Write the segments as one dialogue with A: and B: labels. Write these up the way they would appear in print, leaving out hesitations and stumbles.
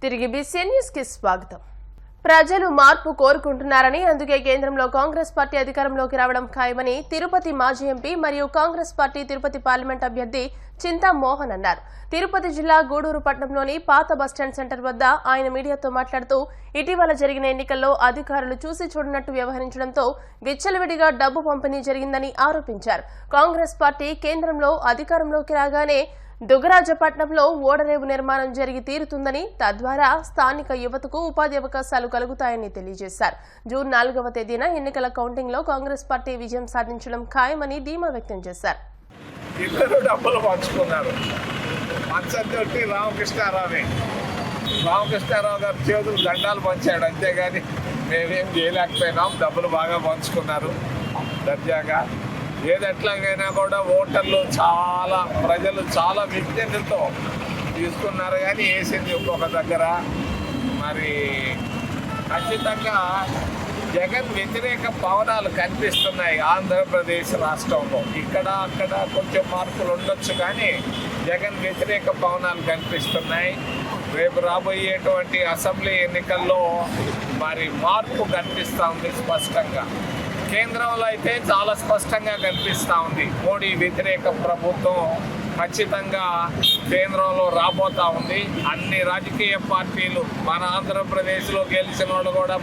A: తిరిగి BCN news కి స్వాగతం. ప్రజలు మార్పు కోరుకుంటున్నారని, అందుకే కేంద్రంలో కాంగ్రెస్ పార్టీ అధికారంలోకి రావడం ఖాయమని తిరుపతి మాజీ ఎంపీ మరియు కాంగ్రెస్ పార్టీ తిరుపతి పార్లమెంట్ అభ్యర్థి చింతా మోహన్ అన్నారు. తిరుపతి జిల్లా గూడూరు పట్టణంలోని పాత బస్టాండ్ సెంటర్ వద్ద ఆయన మీడియాతో మాట్లాడుతూ, ఇటీవల జరిగిన ఎన్నికల్లో అధికారులు చూసి చూడనట్టు వ్యవహరించడంతో విచ్చలవిడిగా డబ్బు పంపిణీ జరిగిందని ఆరోపించారు. కాంగ్రెస్ పార్టీ కేంద్రంలో అధికారంలోకి రాగానే దుగ్గరాజపట్నంలో ఓడరేవు నిర్మాణం జరిగి తీరుతుందని, తద్వారా స్థానిక యువతకు ఉపాధి అవకాశాలు కలుగుతాయని తెలియజేశారు. జూన్ 4వ తేదీన ఎన్నికల కౌంటింగ్ లో కాంగ్రెస్ పార్టీ విజయం సాధించడం ఖాయమని ధీమా వ్యక్తం చేశారు.
B: ఇద్దరు డబ్బులు పంచుకున్నారు. పంచతోటి రామకృష్ణారావు గారు చేతులు దండాలు పంచాడు, అంతేగాని మేమేం చేయలేకపోయినాం. డబ్బులు బాగా పంచుకున్నారు దర్జాగా. ఏదెట్లాగైనా కూడా ఓటర్లు ప్రజలు చాలా విజ్ఞతతో తీసుకున్నారు, కానీ వేసింది ఒక్కొక్క దగ్గర. మరి ఖచ్చితంగా జగన్ వ్యతిరేక పవనాలు కనిపిస్తున్నాయి ఆంధ్రప్రదేశ్ రాష్ట్రంలో. ఇక్కడ అక్కడ కొంచెం మార్పులు ఉండొచ్చు, కానీ జగన్ వ్యతిరేక పవనాలు కనిపిస్తున్నాయి. రేపు రాబోయేటువంటి అసెంబ్లీ ఎన్నికల్లో మరి మార్పు కనిపిస్తూ ఉంది స్పష్టంగా. కేంద్రంలో అయితే చాలా స్పష్టంగా కనిపిస్తూ ఉంది. మోడీ వ్యతిరేక ప్రభుత్వం ఖచ్చితంగా కేంద్రంలో రాబోతూ ఉంది. అన్ని రాజకీయ పార్టీలు మన ఆంధ్రప్రదేశ్లో గెలిచిన వాళ్ళు కూడా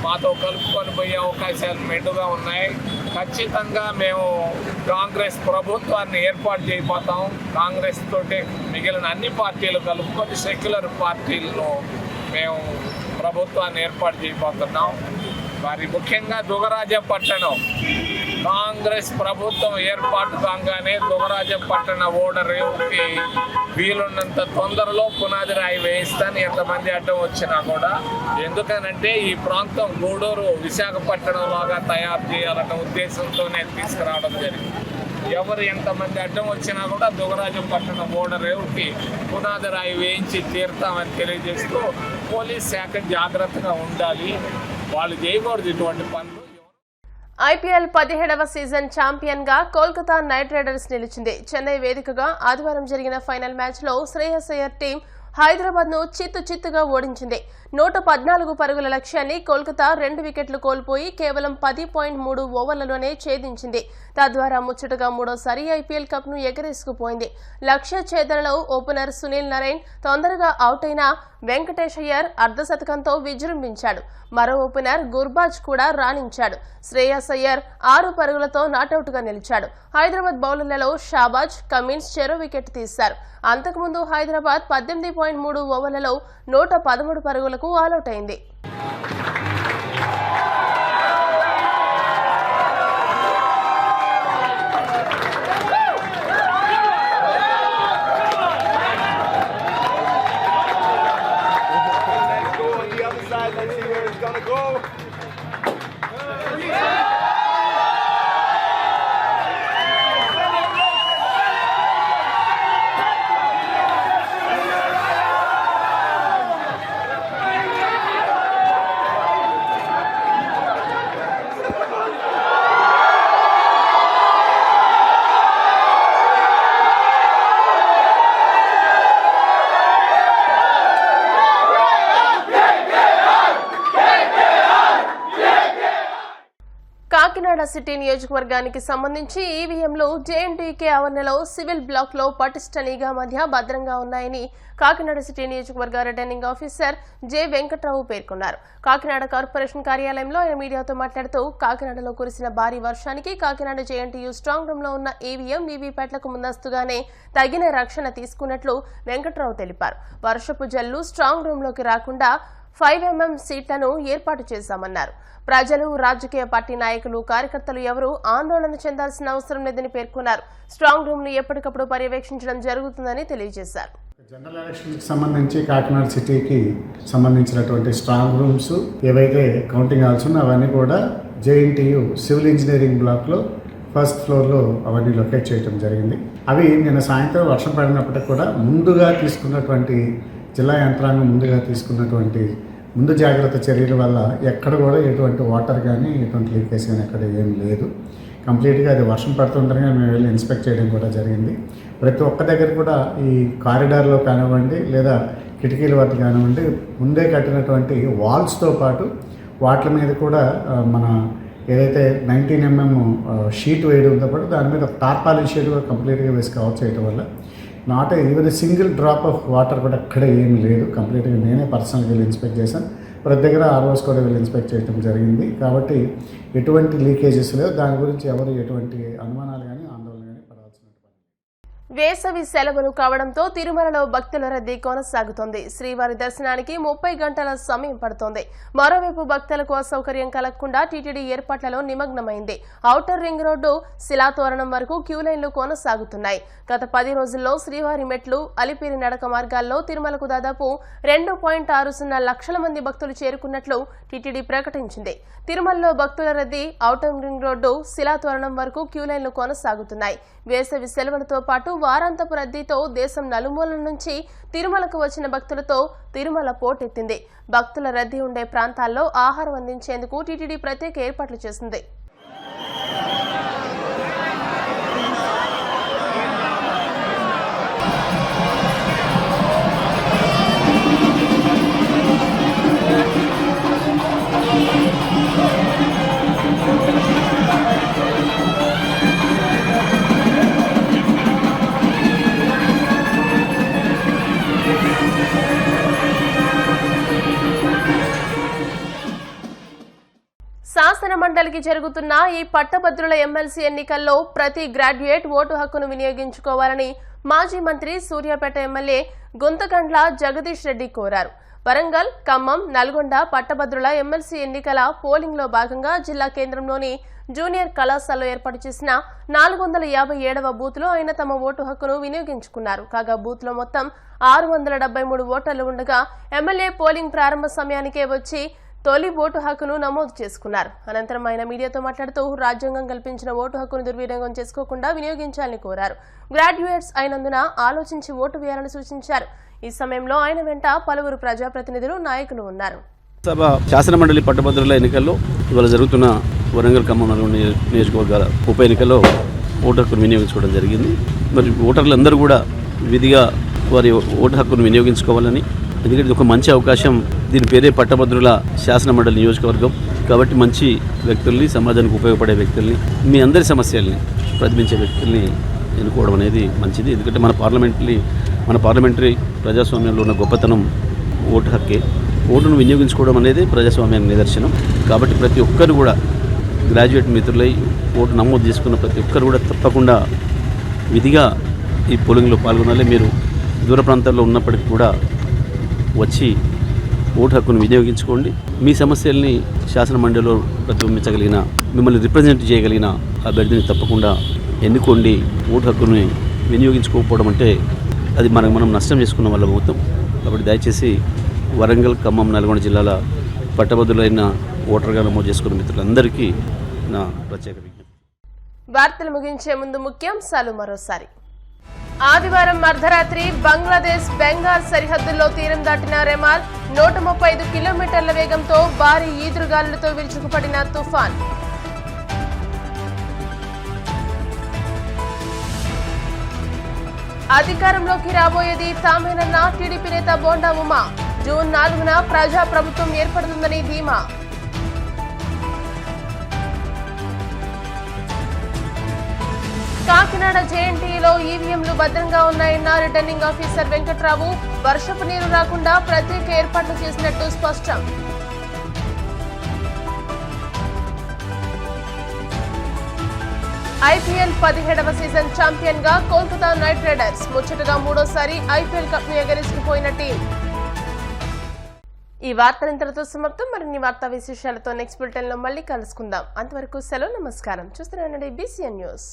B: మాతో కలుపుకొని పోయే అవకాశాలు మెండుగా ఉన్నాయి. ఖచ్చితంగా మేము కాంగ్రెస్ ప్రభుత్వాన్ని ఏర్పాటు చేయబోతాం. కాంగ్రెస్ తోటి మిగిలిన అన్ని పార్టీలు కలుపుకొని సెక్యులర్ పార్టీలను మేము ప్రభుత్వాన్ని ఏర్పాటు చేయబోతున్నాం. మరి ముఖ్యంగా దుగ్గరాజపట్టణం కాంగ్రెస్ ప్రభుత్వం ఏర్పాటు కాగానే దుగ్గరాజపట్టణ ఓడరేవుకి వీలున్నంత తొందరలో పునాది రాయి వేయిస్తాను, ఎంతమంది అడ్డం వచ్చినా కూడా. ఎందుకనంటే ఈ ప్రాంతం గూడూరు విశాఖపట్నం లాగా తయారు చేయాలన్న ఉద్దేశంతోనే తీసుకురావడం జరిగింది. ఎవరు ఎంతమంది అడ్డం వచ్చినా కూడా దుగ్గరాజపట్నం ఓడరేవుకి పునాది రాయి వేయించి తీరుతామని తెలియజేస్తూ పోలీస్ శాఖ జాగ్రత్తగా ఉండాలి. వాళ్ళు చేయకూడదు ఇటువంటి పనులు.
A: ఐపీఎల్ 17వ సీజన్ ఛాంపియన్ గా కోల్కతా నైట్ రైడర్స్ నిలిచింది. చెన్నై వేదికగా ఆదివారం జరిగిన ఫైనల్ మ్యాచ్ లో శ్రేయస్ అయ్యర్ టీం హైదరాబాద్ ను చిత్తుగా ఓడించింది. 114 పరుగుల లక్ష్యాన్ని కోల్కతా 2 వికెట్లు కోల్పోయి కేవలం 10.3 ఓవర్లలోనే ఛేదించింది. తద్వారా ముచ్చటగా మూడోసారి ఐపీఎల్ కప్ ను ఎగరేసుకుపోయింది. లక్ష్య ఛేదనలో ఓపెనర్ సునీల్ నరైన్ తొందరగా అవుట్ అయిన వెంకటేష్ అయ్యర్ అర్ధశతకంతో విజృంభించాడు. మరో ఓపెనర్ గుర్బాజ్ కూడా రాణించాడు. శ్రేయస్ అయ్యర్ 6 పరుగులతో నాటౌట్ గా నిలిచాడు. హైదరాబాద్ బౌలర్లలో షాబాజ్, కమిన్స్ చెరో వికెట్ తీశారు. అంతకుముందు హైదరాబాద్ 18.3 ఓవర్లలో 113 పరుగులకు ఆలౌట్ అయింది. కాకినాడ సిటీ నియోజకవర్గానికి సంబంధించి ఈవీఎంలు జేఎన్టీకే ఆవరణలో సివిల్ బ్లాక్ లో పటిష్ట నిఘా మధ్య భద్రంగా ఉన్నాయని కాకినాడ సిటీ నియోజకవర్గ రిటర్నింగ్ ఆఫీసర్ జె వెంకట్రావు పేర్కొన్నారు. కాకినాడ కార్పొరేషన్ కార్యాలయంలో ఆయన మీడియాతో మాట్లాడుతూ, కాకినాడలో కురిసిన భారీ వర్షానికి కాకినాడ జేఎన్టీయూ స్ట్రాంగ్ రూమ్ లో ఉన్న ఈవీఎం, వీవీప్యాట్లకు ముందస్తుగానే తగిన రక్షణ తీసుకున్నట్లు వెంకట్రావు తెలిపారు. వర్షపు జల్లు స్ట్రాంగ్ రూమ్ లోకి రాకుండా 5mm సీట్లను ఏర్పాటు చేశామన్నారు. ప్రజలు, రాజకీయ పార్టీ నాయకులు, కార్యకర్తలు ఎవరూ ఆందోళన చెందాల్సిన అవసరం లేదని పేర్కొన్నారు. స్ట్రాంగ్ రూమ్ ను ఎప్పటికప్పుడు పర్యవేక్షించడం జరుగుతుందని తెలియజేశారు.
C: జనరల్ ఎలక్షన్కి సంబంధించి కాకినాడ సిటీకి సంబంధించినటువంటి స్ట్రాంగ్ రూమ్స్ ఏవైతే కౌంటింగ్ హాల్స్ ఉన్నాయో అవన్నీ కూడా జేఎన్టీయూ సివిల్ ఇంజనీరింగ్ బ్లాక్లో ఫస్ట్ ఫ్లోర్లో అవన్నీ లొకేట్ చేయడం జరిగింది. అవి నిన్న సాయంత్రం వర్షం పడినప్పటికీ కూడా ముందుగా తీసుకున్నటువంటి జిల్లా యంత్రాంగం ముందుగా తీసుకున్నటువంటి ముందు జాగ్రత్త చర్యల వల్ల ఎక్కడ కూడా ఎటువంటి వాటర్ కానీ ఎటువంటి లీకేజ్ కానీ ఎక్కడ ఏం లేదు. కంప్లీట్గా అది వర్షం పడుతుండగా మేము వెళ్ళి ఇన్స్పెక్ట్ చేయడం కూడా జరిగింది. ప్రతి ఒక్క దగ్గర కూడా ఈ కారిడార్లో కానివ్వండి లేదా కిటికీల వద్ద కానివ్వండి, ముందే కట్టినటువంటి వాల్స్తో పాటు వాటి మీద కూడా మన ఏదైతే 19 mm షీట్ వేయడంతో పాటు దాని మీద టార్పాలిన్ షీట్ కూడా కంప్లీట్గా వేసి కవర్ చేయడం వల్ల not even single drop of water కూడా ఎక్కడ ఏమీ లేదు. కంప్లీట్గా నేనే పర్సనల్గా వెళ్ళి ఇన్స్పెక్ట్ చేశాను. ప్రతి దగ్గర ఆర్ఓస్ కూడా వెళ్ళి ఇన్స్పెక్ట్ చేయడం జరిగింది. కాబట్టి ఎటువంటి లీకేజెస్ లేవు. దాని గురించి ఎవరు ఎటువంటి అనుమానాలు కానీ ఆందోళన కానీ పడాల్సిన పని.
A: వేసవి సెలవులు కావడంతో తిరుమలలో భక్తుల రద్దీ కొనసాగుతోంది. శ్రీవారి దర్శనానికి 30 గంటల సమయం పడుతోంది. మరోవైపు భక్తులకు అసౌకర్యం కలగకుండా టీటీడీ ఏర్పాట్లలో నిమగ్నమైంది. ఔటర్ రింగ్ రోడ్డు శిలాతోరణం వరకు క్యూలైన్లు కొనసాగుతున్నాయి. గత 10 రోజుల్లో శ్రీవారి మెట్లు, అలిపిరి నడక మార్గాల్లో తిరుమలకు దాదాపు 2.60 లక్షల మంది భక్తులు చేరుకున్నట్లు టీటీడీ ప్రకటించింది. తిరుమలలో భక్తుల రద్దీ ఔటర్ రింగ్ రోడ్డు శిలాతోరణం వరకు క్యూలైన్లు కొనసాగుతున్నాయి. వేసవి సెలవులతో పాటు వారాంతపు రద్దీతో దేశం నలుమూలల నుంచి తిరుమలకు వచ్చిన భక్తులతో తిరుమల పోటెత్తింది. భక్తుల రద్దీ ఉండే ప్రాంతాల్లో ఆహారం అందించేందుకు టీటీడీ ప్రత్యేక ఏర్పాట్లు చేసింది. శాసన మండలికి జరుగుతున్న ఈ పట్టభద్రుల ఎమ్మెల్సీ ఎన్నికల్లో ప్రతి గ్రాడ్యుయేట్ ఓటు హక్కును వినియోగించుకోవాలని మాజీ మంత్రి సూర్యాపేట ఎమ్మెల్యే గుంతకండ్ల జగదీష్ రెడ్డి కోరారు. వరంగల్, ఖమ్మం, నల్గొండ పట్టభద్రుల ఎమ్మెల్సీ ఎన్నికల పోలింగ్లో భాగంగా జిల్లా కేంద్రంలోని జూనియర్ కళాశాలలో ఏర్పాటు చేసిన 457వ బూత్లో ఆయన తమ ఓటు హక్కును వినియోగించుకున్నారు. కాగా బూత్లో మొత్తం 673 ఓటర్లు ఉండగా ఎమ్మెల్యే పోలింగ్ ప్రారంభ సమయానికే వచ్చి తొలి ఓటు హక్కును నమోదు చేసుకున్నారు. అనంతరం ఆయన మీడియాతో మాట్లాడుతూ రాజ్యాంగం కల్పించిన ఓటు హక్కును దుర్వినియోగం చేసుకోకుండా వినియోగించాలని కోరారు. గ్రాడ్యుయేట్స్ అయినందున ఆలోచించి ఓటు వేయాలని సూచించారు. ఈ సమయంలో ఆయన వెంట పలువురు ప్రజాప్రతినిధులు, నాయకులు ఉన్నారు.
D: సభ శాసన మండలి పట్టభద్రుల ఎన్నికల్లో ఇవాళ జరుగుతున్న వరంగల్, ఖమ్మం, నల్గొండ నియోజకవర్గాల ఉప ఎన్నికల్లో ఓటు హక్కును వినియోగించుకోవడం జరిగింది. మరి ఓటర్లందరూ కూడా విధిగా వారి ఓటు హక్కును వినియోగించుకోవాలని, ఎందుకంటే ఇది ఒక మంచి అవకాశం. దీని పేరే పట్టభద్రుల శాసన మండలి నియోజకవర్గం కాబట్టి మంచి వ్యక్తుల్ని, సమాజానికి ఉపయోగపడే వ్యక్తుల్ని, మీ అందరి సమస్యల్ని ప్రతిబింబించే వ్యక్తుల్ని ఎన్నుకోవడం అనేది మంచిది. ఎందుకంటే మన పార్లమెంటరీ ప్రజాస్వామ్యంలో ఉన్న గొప్పతనం ఓటు హక్కే. ఓటును వినియోగించుకోవడం అనేది ప్రజాస్వామ్యానికి నిదర్శనం. కాబట్టి ప్రతి ఒక్కరు కూడా గ్రాడ్యుయేట్ మిత్రులై ఓటు నమోదు చేసుకున్న ప్రతి ఒక్కరు కూడా తప్పకుండా విధిగా ఈ పోలింగ్లో పాల్గొనాలి. మీరు దూర ప్రాంతాల్లో ఉన్నప్పటికీ కూడా వచ్చి ఓటు హక్కును వినియోగించుకోండి. మీ సమస్యల్ని శాసన మండలిలో ప్రతిబింబించగలిగిన, మిమ్మల్ని రిప్రజెంట్ చేయగలిగిన అభ్యర్థిని తప్పకుండా ఎన్నుకోండి. ఓటు హక్కుని వినియోగించుకోకపోవడం అంటే అది మనం నష్టం చేసుకున్న వాళ్ళ అవుతాం. కాబట్టి దయచేసి వరంగల్, ఖమ్మం, నల్గొండ జిల్లాల పట్టభద్రులైన ఓటర్గా నమోదు చేసుకున్న మిత్రులందరికీ నా ప్రత్యేక విజ్ఞప్తి.
A: వార్తలు ముగించే ముందు ముఖ్యాంశాలు మరోసారి. ఆదివారం అర్ధరాత్రి బంగ్లాదేశ్, బెంగాల్ సరిహద్దుల్లో తీరం దాటిన రెమాల్. 135 కిలోమీటర్ల వేగంతో భారీ ఈదురుగాలులతో విరుచుకుపడిన తుఫాన్. అధికారంలోకి రాబోయేది తామేనన్న టీడీపీ నేత బోండా ఉమా. జూన్ 4న ప్రజాప్రభుత్వం ఏర్పడుతుందని ధీమా. కాకినాడ జేఎన్టీయూలో ఈవీఎంలు భద్రంగా ఉన్నాయన్న రిటర్నింగ్ ఆఫీసర్ వెంకట్రావు. వర్షపు నీరు రాకుండా ప్రత్యేక ఏర్పాట్లు చేసినట్టు స్పష్టం. ఐపీఎల్ 17వ సీజన్ ఛాంపియన్ గా కోల్కతా నైట్ రైడర్స్. ముచ్చటగా 3వ ఐపీఎల్ కప్ ను ఎగరేసుకుపోయిన టీం. ఈ వార్తలు ఇంతటితో సమాప్తం. మరిన్ని వార్తా విశేషాలతో నెక్స్ట్ బులెటిన్ లో మళ్ళీ కలుసుకుందాం. అంతవరకు సెలవు, నమస్కారం. చూస్తూనే ఉండండి BCN న్యూస్.